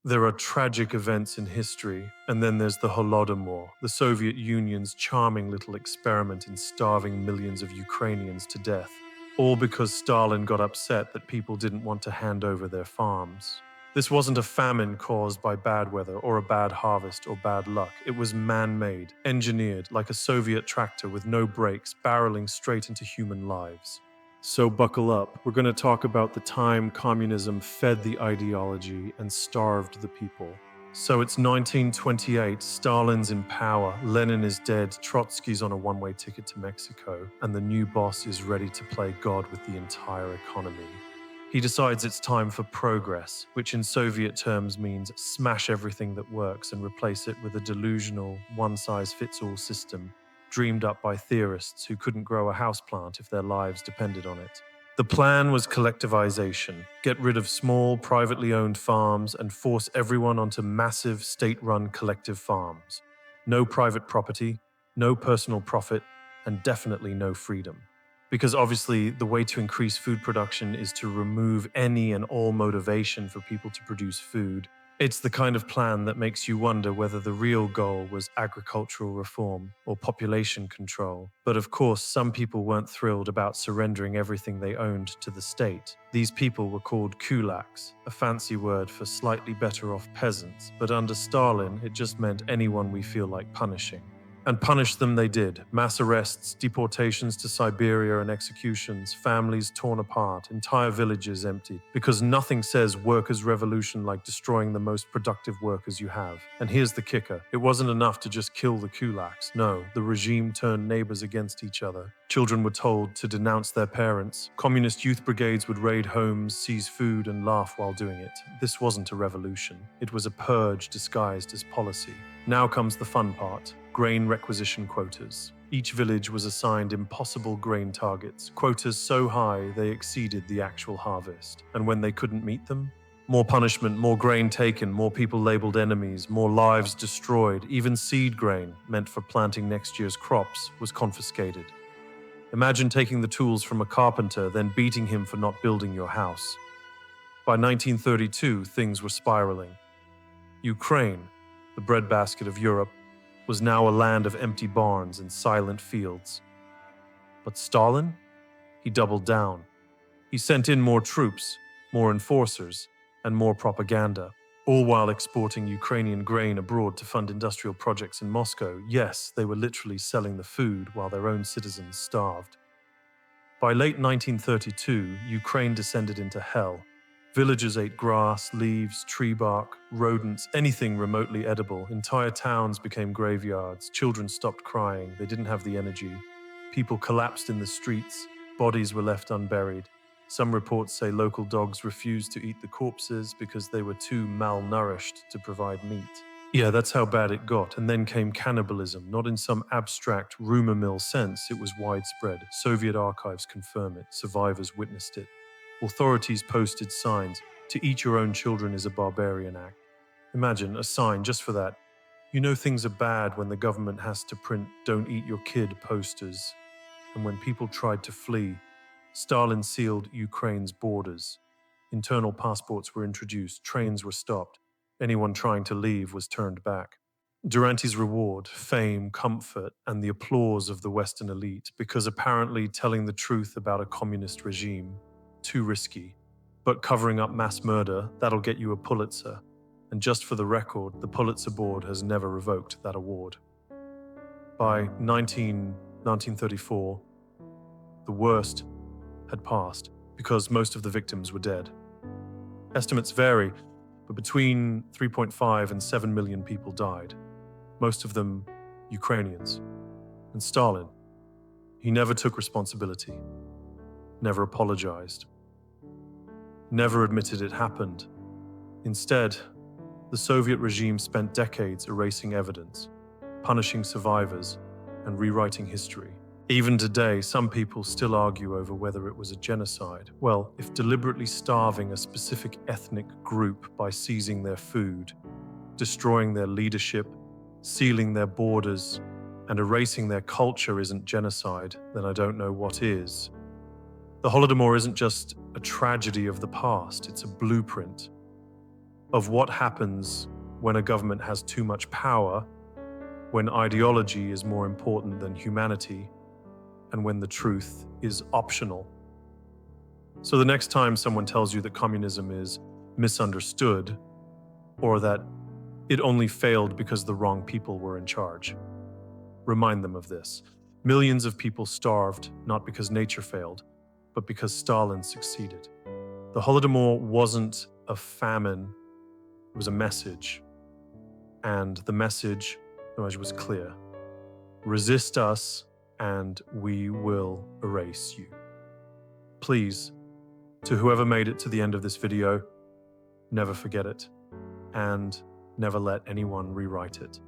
There are tragic events in history, and then there's the Holodomor, the Soviet Union's charming little experiment in starving millions of Ukrainians to death, all because Stalin got upset that people didn't want to hand over their farms. This wasn't a famine caused by bad weather or a bad harvest or bad luck. It was man-made, engineered like a Soviet tractor with no brakes, barreling straight into human lives. So buckle up. We're going to talk about the time communism fed the ideology and starved the people. So it's 1928, Stalin's in power, Lenin is dead, Trotsky's on a one-way ticket to Mexico, and the new boss is ready to play God with the entire economy. He decides it's time for progress, which in Soviet terms means smash everything that works and replace it with a delusional, one-size-fits-all system dreamed up by theorists who couldn't grow a houseplant if their lives depended on it. The plan was collectivization, get rid of small, privately owned farms and force everyone onto massive, state-run collective farms. No private property, no personal profit, and definitely no freedom. Because obviously, the way to increase food production is to remove any and all motivation for people to produce food. It's the kind of plan that makes you wonder whether the real goal was agricultural reform or population control. But of course, some people weren't thrilled about surrendering everything they owned to the state. These people were called kulaks, a fancy word for slightly better off peasants, but under Stalin, it just meant anyone we feel like punishing. And punish them they did. Mass arrests, deportations to Siberia and executions, families torn apart, entire villages emptied. Because nothing says workers' revolution like destroying the most productive workers you have. And here's the kicker. It wasn't enough to just kill the kulaks. No, the regime turned neighbors against each other. Children were told to denounce their parents. Communist youth brigades would raid homes, seize food, and laugh while doing it. This wasn't a revolution. It was a purge disguised as policy. Now comes the fun part. Grain requisition quotas. Each village was assigned impossible grain targets, quotas so high they exceeded the actual harvest. And when they couldn't meet them, more punishment, more grain taken, more people labeled enemies, more lives destroyed. Even seed grain, meant for planting next year's crops, was confiscated. Imagine taking the tools from a carpenter, then beating him for not building your house. By 1932, things were spiraling. Ukraine, the breadbasket of Europe, was now a land of empty barns and silent fields. But Stalin? He doubled down. He sent in more troops, more enforcers, and more propaganda, all while exporting Ukrainian grain abroad to fund industrial projects in Moscow. Yes, they were literally selling the food while their own citizens starved. By late 1932, Ukraine descended into hell. Villagers ate grass, leaves, tree bark, rodents, anything remotely edible. Entire towns became graveyards. Children stopped crying. They didn't have the energy. People collapsed in the streets. Bodies were left unburied. Some reports say local dogs refused to eat the corpses because they were too malnourished to provide meat. Yeah, that's how bad it got. And then came cannibalism, not in some abstract rumor mill sense. It was widespread. Soviet archives confirm it. Survivors witnessed it. Authorities posted signs, "To eat your own children is a barbarian act." Imagine a sign just for that. You know things are bad when the government has to print "Don't eat your kid" posters. And when people tried to flee, Stalin sealed Ukraine's borders. Internal passports were introduced, trains were stopped. Anyone trying to leave was turned back. Duranty's reward, fame, comfort, and the applause of the Western elite, because apparently telling the truth about a communist regime, too risky. But covering up mass murder, that'll get you a Pulitzer. And just for the record, the Pulitzer Board has never revoked that award. By 1934, the worst had passed because most of the victims were dead. Estimates vary, but between 3.5 and 7 million people died, most of them Ukrainians. And Stalin, he never took responsibility, never apologized, never admitted it happened. Instead, the Soviet regime spent decades erasing evidence, punishing survivors, and rewriting history. Even today, some people still argue over whether it was a genocide. Well, if deliberately starving a specific ethnic group by seizing their food, destroying their leadership, sealing their borders, and erasing their culture isn't genocide, then I don't know what is. The Holodomor isn't just a tragedy of the past, it's a blueprint. of what happens when a government has too much power, when ideology is more important than humanity, and when the truth is optional. So the next time someone tells you that communism is misunderstood, or that it only failed because the wrong people were in charge, remind them of this. Millions of people starved not because nature failed, but because Stalin succeeded. The Holodomor wasn't a famine, it was a message. And the message was clear. Resist us and we will erase you. Please, to whoever made it to the end of this video, never forget it and never let anyone rewrite it.